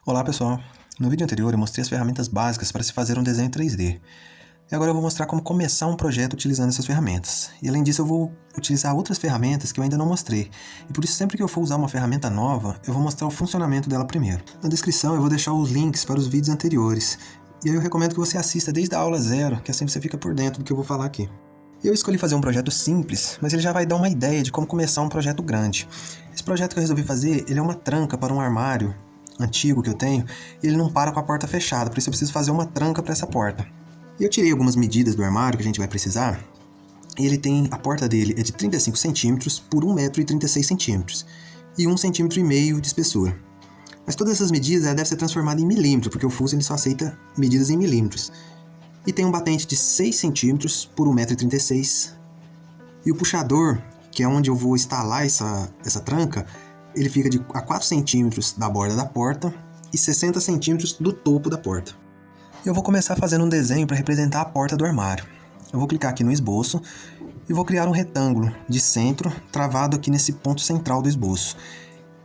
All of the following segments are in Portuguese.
Olá pessoal, no vídeo anterior eu mostrei as ferramentas básicas para se fazer um desenho 3D. E agora eu vou mostrar como começar um projeto utilizando essas ferramentas. E além disso eu vou utilizar outras ferramentas que eu ainda não mostrei. E por isso sempre que eu for usar uma ferramenta nova, eu vou mostrar o funcionamento dela primeiro. Na descrição eu vou deixar os links para os vídeos anteriores. E aí eu recomendo que você assista desde a aula 0, que assim você fica por dentro do que eu vou falar aqui. Eu escolhi fazer um projeto simples, mas ele já vai dar uma ideia de como começar um projeto grande. Esse projeto que eu resolvi fazer, ele é uma tranca para um armário antigo que eu tenho, e ele não para com a porta fechada, por isso eu preciso fazer uma tranca para essa porta. E eu tirei algumas medidas do armário que a gente vai precisar, e ele tem, a porta dele é de 35 centímetros por 1,36 centímetros e 1,5 cm de espessura. Mas todas essas medidas devem ser transformadas em milímetro, porque o fuso ele só aceita medidas em milímetros. E tem um batente de 6 centímetros por 1,36 m, e o puxador, que é onde eu vou instalar essa tranca, ele fica a 4 centímetros da borda da porta e 60 centímetros do topo da porta. Eu vou começar fazendo um desenho para representar a porta do armário. Eu vou clicar aqui no esboço e vou criar um retângulo de centro travado aqui nesse ponto central do esboço.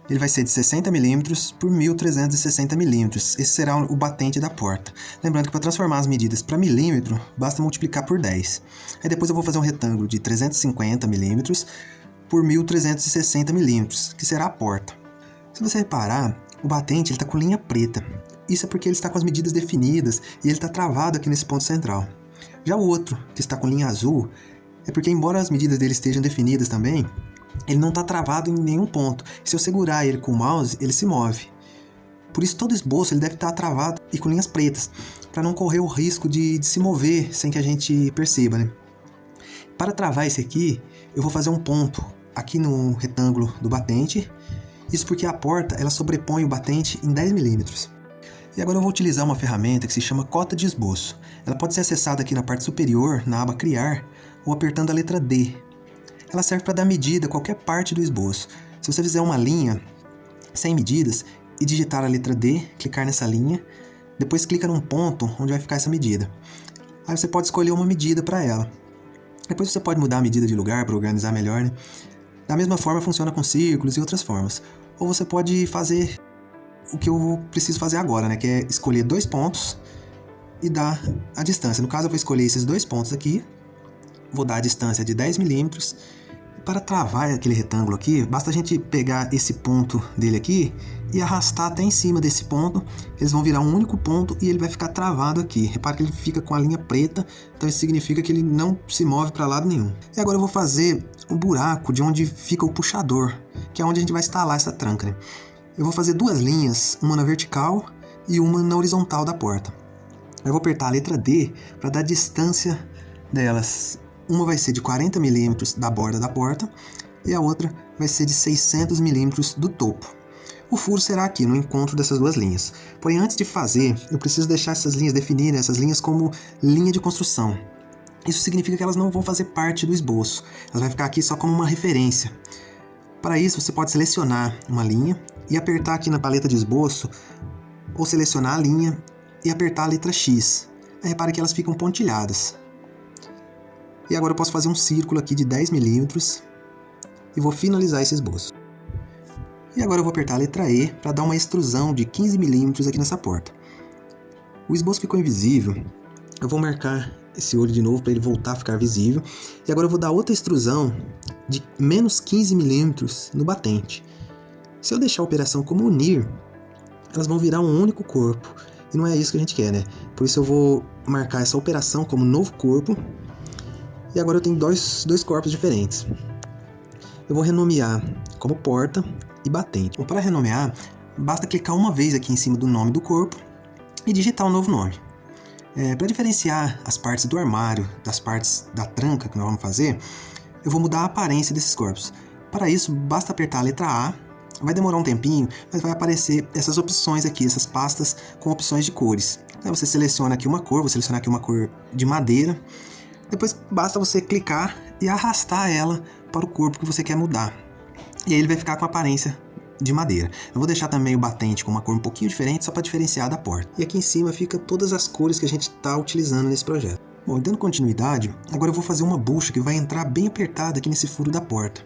Ele vai ser de 60 mm por 1.360 mm. Esse será o batente da porta. Lembrando que para transformar as medidas para milímetro, basta multiplicar por 10. Aí depois eu vou fazer um retângulo de 350 mm por 1.360 mm, que será a porta. Se você reparar, o batente está com linha preta. Isso é porque ele está com as medidas definidas e ele está travado aqui nesse ponto central. Já o outro, que está com linha azul, é porque embora as medidas dele estejam definidas também, ele não está travado em nenhum ponto. Se eu segurar ele com o mouse, ele se move. Por isso todo esboço ele deve estar travado e com linhas pretas, para não correr o risco de se mover sem que a gente perceba, né? Para travar esse aqui, eu vou fazer um ponto aqui no retângulo do batente. Isso porque a porta ela sobrepõe o batente em 10 mm. E agora eu vou utilizar uma ferramenta que se chama cota de esboço. Ela pode ser acessada aqui na parte superior, na aba Criar, ou apertando a letra D. Ela serve para dar medida a qualquer parte do esboço. Se você fizer uma linha sem medidas e digitar a letra D, clicar nessa linha, depois clica num ponto onde vai ficar essa medida. Aí você pode escolher uma medida para ela. Depois você pode mudar a medida de lugar para organizar melhor, né? Da mesma forma funciona com círculos e outras formas. Ou você pode fazer o que eu preciso fazer agora, né? Que é escolher 2 pontos e dar a distância. No caso eu vou escolher esses 2 pontos aqui, vou dar a distância de 10 mm. E para travar aquele retângulo aqui, basta a gente pegar esse ponto dele aqui e arrastar até em cima desse ponto. Eles vão virar um único ponto e ele vai ficar travado aqui. Repare que ele fica com a linha preta, então isso significa que ele não se move para lado nenhum. E agora eu vou fazer o buraco de onde fica o puxador, que é onde a gente vai instalar essa tranca, né? Eu vou fazer 2 linhas, uma na vertical e uma na horizontal da porta. Eu vou apertar a letra D para dar distância delas. Uma vai ser de 40 mm da borda da porta e a outra vai ser de 600 mm do topo. O furo será aqui, no encontro dessas 2 linhas. Porém, antes de fazer, eu preciso deixar essas linhas, definir essas linhas como linha de construção. Isso significa que elas não vão fazer parte do esboço. Elas vão ficar aqui só como uma referência. Para isso, você pode selecionar uma linha e apertar aqui na paleta de esboço, ou selecionar a linha e apertar a letra X. Aí repare que elas ficam pontilhadas. E agora eu posso fazer um círculo aqui de 10 mm e vou finalizar esse esboço. E agora eu vou apertar a letra E para dar uma extrusão de 15 mm aqui nessa porta. O esboço ficou invisível, eu vou marcar esse olho de novo para ele voltar a ficar visível. E agora eu vou dar outra extrusão de menos 15 mm no batente. Se eu deixar a operação como unir, elas vão virar um único corpo. E não é isso que a gente quer, né? Por isso eu vou marcar essa operação como novo corpo. E agora eu tenho dois corpos diferentes. Eu vou renomear como porta e batente. Bom, para renomear, basta clicar uma vez aqui em cima do nome do corpo e digitar um novo nome. Para diferenciar as partes do armário das partes da tranca que nós vamos fazer, eu vou mudar a aparência desses corpos. Para isso, basta apertar a letra A. Vai demorar um tempinho, mas vai aparecer essas opções aqui, essas pastas com opções de cores. Aí você seleciona aqui uma cor, vou selecionar aqui uma cor de madeira. Depois basta você clicar e arrastar ela para o corpo que você quer mudar. E aí ele vai ficar com a aparência de madeira. Eu vou deixar também o batente com uma cor um pouquinho diferente, só para diferenciar da porta. E aqui em cima fica todas as cores que a gente está utilizando nesse projeto. Bom, e dando continuidade, agora eu vou fazer uma bucha que vai entrar bem apertada aqui nesse furo da porta.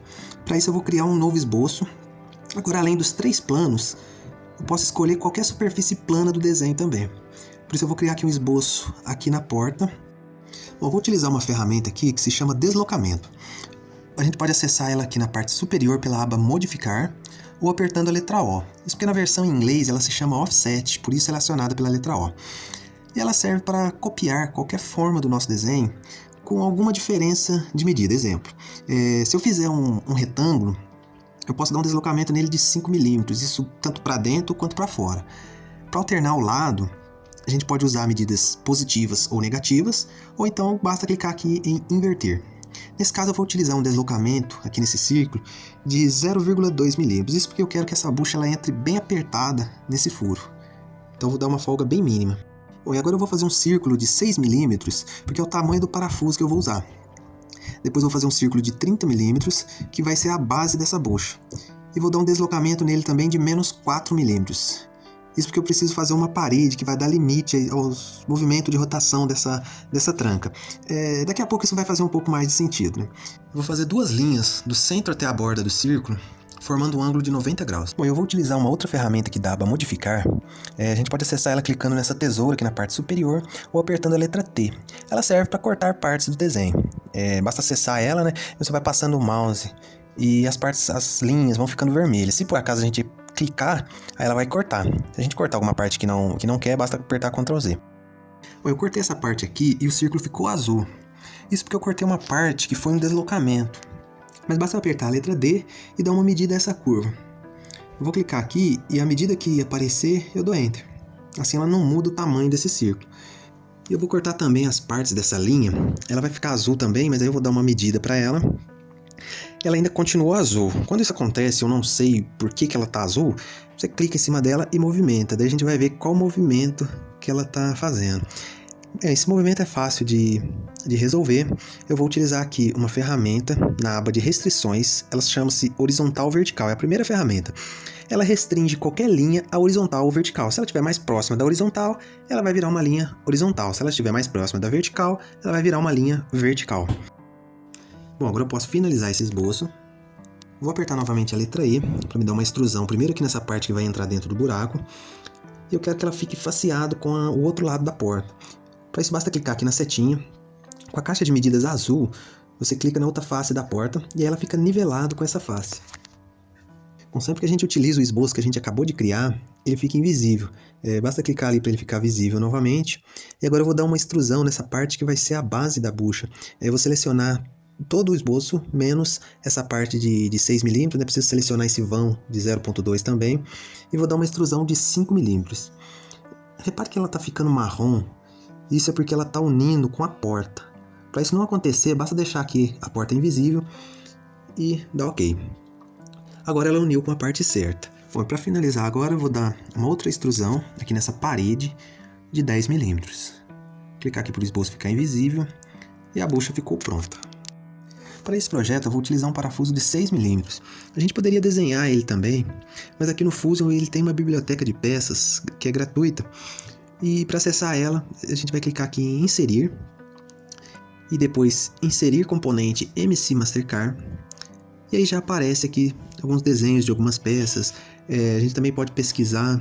Para isso eu vou criar um novo esboço. Agora, além dos 3 planos, Eu posso escolher qualquer superfície plana do desenho também. Por isso eu vou criar aqui um esboço aqui na porta. Bom, eu vou utilizar uma ferramenta aqui que se chama deslocamento. A gente pode acessar ela aqui na parte superior pela aba modificar ou apertando a letra O. Isso porque na versão em inglês ela se chama offset, por isso ela é acionada pela letra O. E ela serve para copiar qualquer forma do nosso desenho com alguma diferença de medida. Exemplo, se eu fizer um retângulo, eu posso dar um deslocamento nele de 5 milímetros, isso tanto para dentro quanto para fora. Para alternar o lado, a gente pode usar medidas positivas ou negativas, ou então basta clicar aqui em inverter. Nesse caso eu vou utilizar um deslocamento aqui nesse círculo de 0,2 milímetros, isso porque eu quero que essa bucha ela entre bem apertada nesse furo. Então eu vou dar uma folga bem mínima. Bom, e agora eu vou fazer um círculo de 6 milímetros, porque é o tamanho do parafuso que eu vou usar. Depois eu vou fazer um círculo de 30 milímetros, que vai ser a base dessa bucha. E vou dar um deslocamento nele também de menos 4 milímetros. Isso porque eu preciso fazer uma parede que vai dar limite aos movimentos de rotação dessa tranca. Daqui a pouco isso vai fazer um pouco mais de sentido, né? Eu vou fazer 2 linhas do centro até a borda do círculo, formando um ângulo de 90 graus. Bom, eu vou utilizar uma outra ferramenta que dá a aba modificar. A gente pode acessar ela clicando nessa tesoura aqui na parte superior ou apertando a letra T. Ela serve para cortar partes do desenho. Basta acessar ela, né? Você vai passando o mouse e as linhas vão ficando vermelhas. Se por acaso a gente clicar, aí ela vai cortar. Se a gente cortar alguma parte que não quer, basta apertar Ctrl Z. Bom, eu cortei essa parte aqui e o círculo ficou azul. Isso porque eu cortei uma parte que foi um deslocamento. Mas basta eu apertar a letra D e dar uma medida a essa curva. Eu vou clicar aqui e à medida que aparecer, eu dou Enter. Assim ela não muda o tamanho desse círculo. E eu vou cortar também as partes dessa linha. Ela vai ficar azul também, mas aí eu vou dar uma medida para ela. Ela ainda continuou azul. Quando isso acontece, eu não sei por que ela está azul, você clica em cima dela e movimenta. Daí a gente vai ver qual movimento que ela está fazendo. Esse movimento é fácil de resolver. Eu vou utilizar aqui uma ferramenta na aba de restrições. Ela chama-se horizontal vertical. É a primeira ferramenta. Ela restringe qualquer linha a horizontal ou vertical. Se ela estiver mais próxima da horizontal, ela vai virar uma linha horizontal. Se ela estiver mais próxima da vertical, ela vai virar uma linha vertical. Bom, agora eu posso finalizar esse esboço. Vou apertar novamente a letra E para me dar uma extrusão. Primeiro aqui nessa parte que vai entrar dentro do buraco. E eu quero que ela fique faceado com o outro lado da porta. Para isso basta clicar aqui na setinha. Com a caixa de medidas azul, você clica na outra face da porta e aí ela fica nivelado com essa face. Bom, sempre que a gente utiliza o esboço que a gente acabou de criar, ele fica invisível. Basta clicar ali para ele ficar visível novamente. E agora eu vou dar uma extrusão nessa parte que vai ser a base da bucha. Eu vou selecionar todo o esboço, menos essa parte de 6 milímetros, né? Preciso selecionar esse vão de 0,2 também. E vou dar uma extrusão de 5 milímetros. Repare que ela está ficando marrom. Isso é porque ela está unindo com a porta. Para isso não acontecer, basta deixar aqui a porta invisível e dar OK. Agora ela uniu com a parte certa. Bom, para finalizar agora eu vou dar uma outra extrusão aqui nessa parede de 10 milímetros. Clicar aqui para o esboço ficar invisível e a bucha ficou pronta. Para esse projeto eu vou utilizar um parafuso de 6 milímetros. A gente poderia desenhar ele também, mas aqui no Fusion ele tem uma biblioteca de peças que é gratuita. E para acessar ela, a gente vai clicar aqui em Inserir e depois Inserir componente MC Mastercard. E aí já aparece aqui alguns desenhos de algumas peças. A gente também pode pesquisar,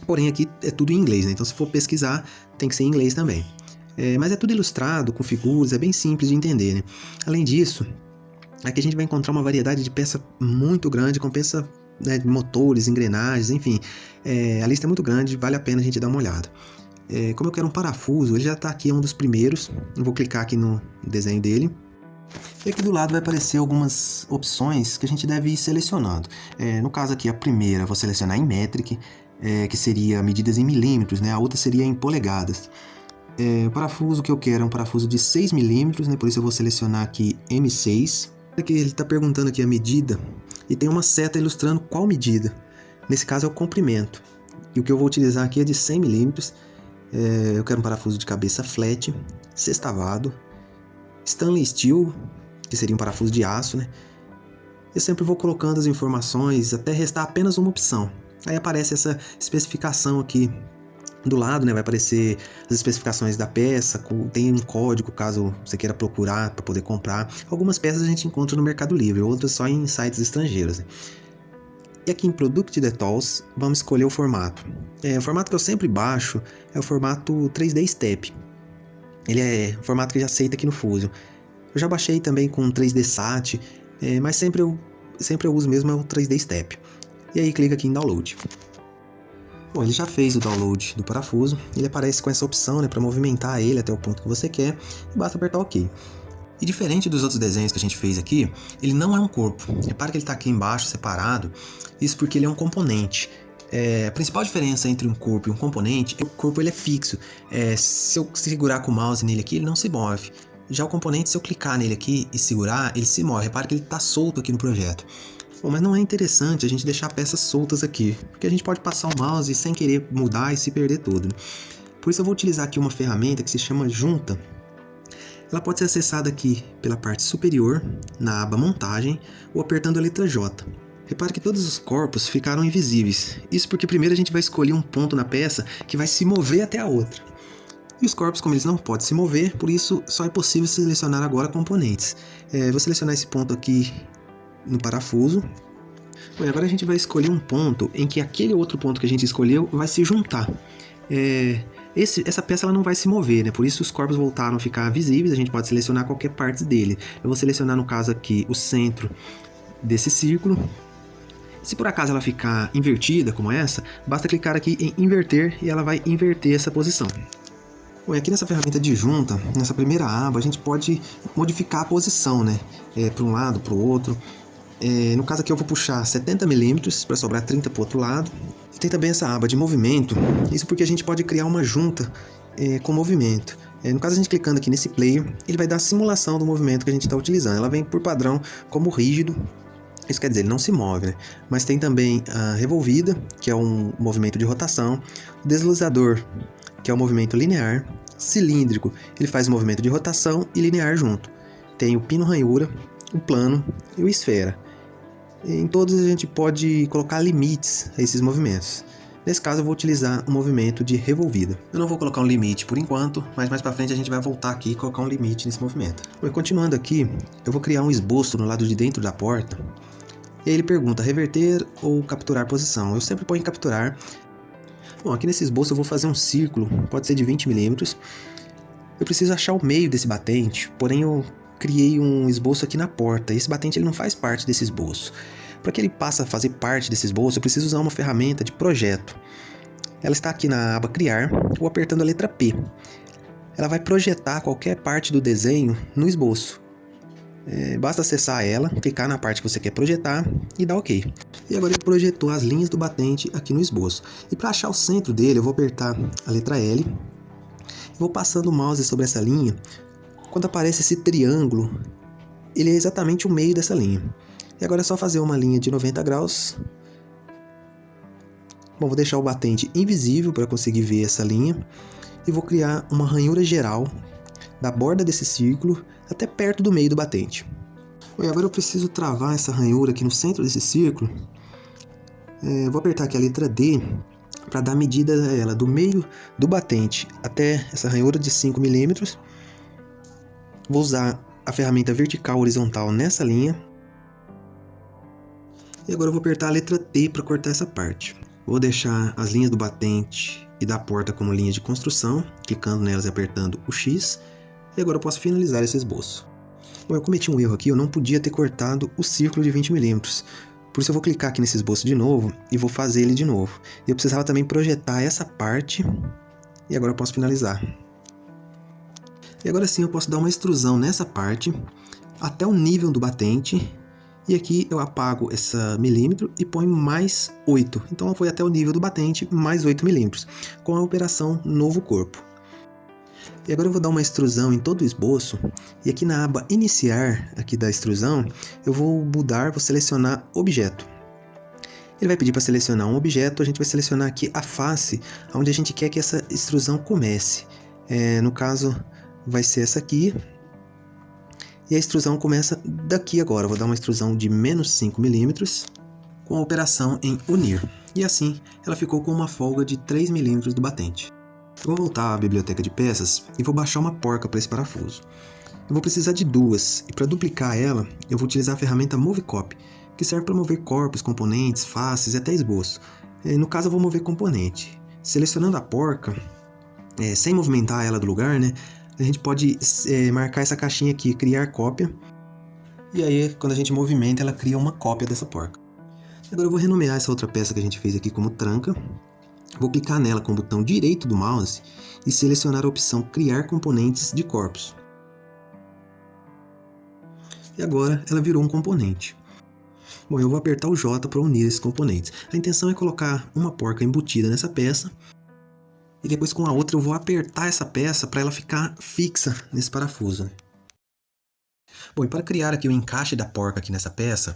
porém aqui é tudo em inglês, né? Então se for pesquisar tem que ser em inglês também. Mas é tudo ilustrado, com figuras, é bem simples de entender, né? Além disso, aqui a gente vai encontrar uma variedade de peça muito grande, com peça, né, de motores, engrenagens, enfim. A lista é muito grande, vale a pena a gente dar uma olhada. Como eu quero um parafuso, ele já está aqui, é um dos primeiros. Eu vou clicar aqui no desenho dele. E aqui do lado vai aparecer algumas opções que a gente deve ir selecionando. No caso aqui, a primeira, eu vou selecionar em metric, que seria medidas em milímetros, né? A outra seria em polegadas. O parafuso que eu quero é um parafuso de 6 milímetros, né? Por isso eu vou selecionar aqui M6. Aqui ele está perguntando aqui a medida e tem uma seta ilustrando qual medida. Nesse caso é o comprimento. E o que eu vou utilizar aqui é de 100 milímetros. Eu quero um parafuso de cabeça flat, sextavado, stainless steel, que seria um parafuso de aço, né? Eu sempre vou colocando as informações até restar apenas uma opção. Aí aparece essa especificação aqui do lado, né? Vai aparecer as especificações da peça, tem um código caso você queira procurar para poder comprar. Algumas peças a gente encontra no Mercado Livre, outras só em sites estrangeiros, né? E aqui em Product Details, vamos escolher o formato. O formato que eu sempre baixo é o formato 3D Step. Ele é o formato que já aceita aqui no Fusion. Eu já baixei também com 3D Sat, mas sempre eu uso mesmo o 3D Step. E aí clica aqui em Download. Bom, ele já fez o download do parafuso, ele aparece com essa opção, né, para movimentar ele até o ponto que você quer, e basta apertar OK. E diferente dos outros desenhos que a gente fez aqui, ele não é um corpo. Repara que ele está aqui embaixo, separado, isso porque ele é um componente. A principal diferença entre um corpo e um componente é que o corpo ele é fixo. Se eu segurar com o mouse nele aqui, ele não se move. Já o componente, se eu clicar nele aqui e segurar, ele se move. Repara que ele está solto aqui no projeto. Bom, mas não é interessante a gente deixar peças soltas aqui, porque a gente pode passar o mouse sem querer mudar e se perder todo. Por isso eu vou utilizar aqui uma ferramenta que se chama Junta. Ela pode ser acessada aqui pela parte superior, na aba Montagem, ou apertando a letra J. Repare que todos os corpos ficaram invisíveis. Isso porque primeiro a gente vai escolher um ponto na peça que vai se mover até a outra. E os corpos, como eles não podem se mover, por isso só é possível selecionar agora componentes. Vou selecionar esse ponto aqui no parafuso. Bom, agora a gente vai escolher um ponto em que aquele outro ponto que a gente escolheu vai se juntar. Essa peça ela não vai se mover, né? Por isso os corpos voltaram a ficar visíveis, a gente pode selecionar qualquer parte dele. Eu vou selecionar no caso aqui o centro desse círculo. Se por acaso ela ficar invertida como essa, basta clicar aqui em inverter e ela vai inverter essa posição. Bom, aqui nessa ferramenta de junta, nessa primeira aba, a gente pode modificar a posição, né? Para um lado, para o outro. No caso aqui eu vou puxar 70 mm para sobrar 30 para o outro lado. E tem também essa aba de movimento, isso porque a gente pode criar uma junta com movimento. No caso a gente clicando aqui nesse player, ele vai dar a simulação do movimento que a gente está utilizando. Ela vem por padrão como rígido, isso quer dizer, ele não se move, né? Mas tem também a revolvida, que é um movimento de rotação, o deslizador, que é um movimento linear, cilíndrico, ele faz um movimento de rotação e linear junto. Tem o pino ranhura, o plano e o esfera. Em todos a gente pode colocar limites a esses movimentos. Nesse caso eu vou utilizar o movimento de revolvida. Eu não vou colocar um limite por enquanto, mas mais para frente a gente vai voltar aqui e colocar um limite nesse movimento. Bom, continuando aqui, eu vou criar um esboço no lado de dentro da porta. E aí ele pergunta reverter ou capturar posição. Eu sempre ponho em capturar. Bom, aqui nesse esboço eu vou fazer um círculo, pode ser de 20 mm. Eu preciso achar o meio desse batente, porém eu criei um esboço aqui na porta. Esse batente ele não faz parte desse esboço. Para que ele passe a fazer parte desse esboço, eu preciso usar uma ferramenta de projeto. Ela está aqui na aba Criar, ou apertando a letra P. Ela vai projetar qualquer parte do desenho no esboço. Basta acessar ela, clicar na parte que você quer projetar e dar OK. E agora ele projetou as linhas do batente aqui no esboço. E para achar o centro dele, eu vou apertar a letra L. Vou passando o mouse sobre essa linha. Quando aparece esse triângulo, ele é exatamente o meio dessa linha. E agora é só fazer uma linha de 90 graus. Bom, vou deixar o batente invisível para conseguir ver essa linha. E vou criar uma ranhura geral da borda desse círculo até perto do meio do batente. Bom, e agora eu preciso travar essa ranhura aqui no centro desse círculo. Vou apertar aqui a letra D para dar medida a ela do meio do batente até essa ranhura de 5 mm. Vou usar a ferramenta vertical horizontal nessa linha. E agora eu vou apertar a letra T para cortar essa parte. Vou deixar as linhas do batente e da porta como linha de construção, clicando nelas e apertando o X. E agora eu posso finalizar esse esboço. Bom, eu cometi um erro aqui, eu não podia ter cortado o círculo de 20 mm. Por isso eu vou clicar aqui nesse esboço de novo e vou fazer ele de novo. Eu precisava também projetar essa parte e agora eu posso finalizar. E agora sim eu posso dar uma extrusão nessa parte até o nível do batente. E aqui eu apago essa milímetro e ponho mais 8. Então foi até o nível do batente mais 8 mm, com a operação novo corpo. E agora eu vou dar uma extrusão em todo o esboço. E aqui na aba iniciar aqui da extrusão, eu vou mudar, vou selecionar objeto. Ele vai pedir para selecionar um objeto, a gente vai selecionar aqui a face, onde a gente quer que essa extrusão comece. No caso, vai ser essa aqui. E a extrusão começa daqui agora. Eu vou dar uma extrusão de menos 5 mm com a operação em unir. E assim ela ficou com uma folga de 3 mm do batente. Eu vou voltar à biblioteca de peças e vou baixar uma porca para esse parafuso. Eu vou precisar de duas e para duplicar ela eu vou utilizar a ferramenta Movecop. que serve para mover corpos, componentes, faces e até esboço. No caso eu vou mover componente. Selecionando a porca, sem movimentar ela do lugar, né, a gente pode marcar essa caixinha aqui, criar cópia. E aí, quando a gente movimenta, ela cria uma cópia dessa porca. Agora eu vou renomear essa outra peça que a gente fez aqui como tranca. Vou clicar nela com o botão direito do mouse e selecionar a opção Criar componentes de corpos. E agora ela virou um componente. Bom, eu vou apertar o J para unir esses componentes. A intenção é colocar uma porca embutida nessa peça e depois com a outra eu vou apertar essa peça para ela ficar fixa nesse parafuso. Bom, e para criar aqui o encaixe da porca aqui nessa peça,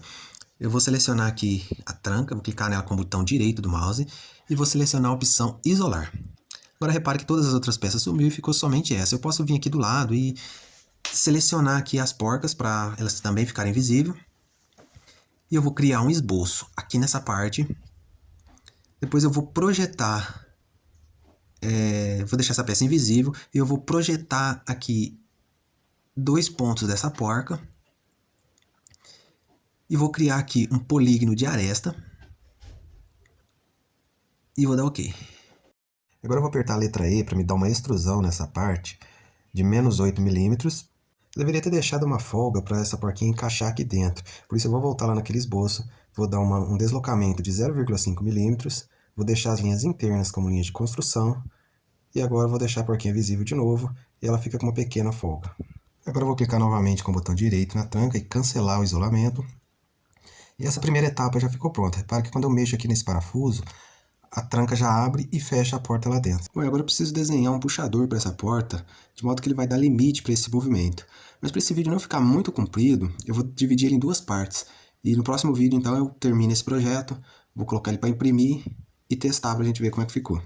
eu vou selecionar aqui a tranca, vou clicar nela com o botão direito do mouse e vou selecionar a opção Isolar. Agora repare que todas as outras peças sumiu e ficou somente essa. Eu posso vir aqui do lado e selecionar aqui as porcas para elas também ficarem visíveis. E eu vou criar um esboço aqui nessa parte. Depois eu vou projetar, vou deixar essa peça invisível e eu vou projetar aqui 2 pontos dessa porca. E vou criar aqui um polígono de aresta. E vou dar OK. Agora eu vou apertar a letra E para me dar uma extrusão nessa parte de menos 8 milímetros. Eu deveria ter deixado uma folga para essa porquinha encaixar aqui dentro. Por isso eu vou voltar lá naquele esboço, vou dar um deslocamento de 0,5 milímetros, vou deixar as linhas internas como linhas de construção. E agora eu vou deixar a porquinha visível de novo e ela fica com uma pequena folga. Agora eu vou clicar novamente com o botão direito na tranca e cancelar o isolamento. E essa primeira etapa já ficou pronta. Repare que quando eu mexo aqui nesse parafuso, a tranca já abre e fecha a porta lá dentro. Bom, agora eu preciso desenhar um puxador para essa porta, de modo que ele vai dar limite para esse movimento. Mas para esse vídeo não ficar muito comprido, eu vou dividir ele em 2 partes. E no próximo vídeo, então, eu termino esse projeto, vou colocar ele para imprimir e testar para a gente ver como é que ficou.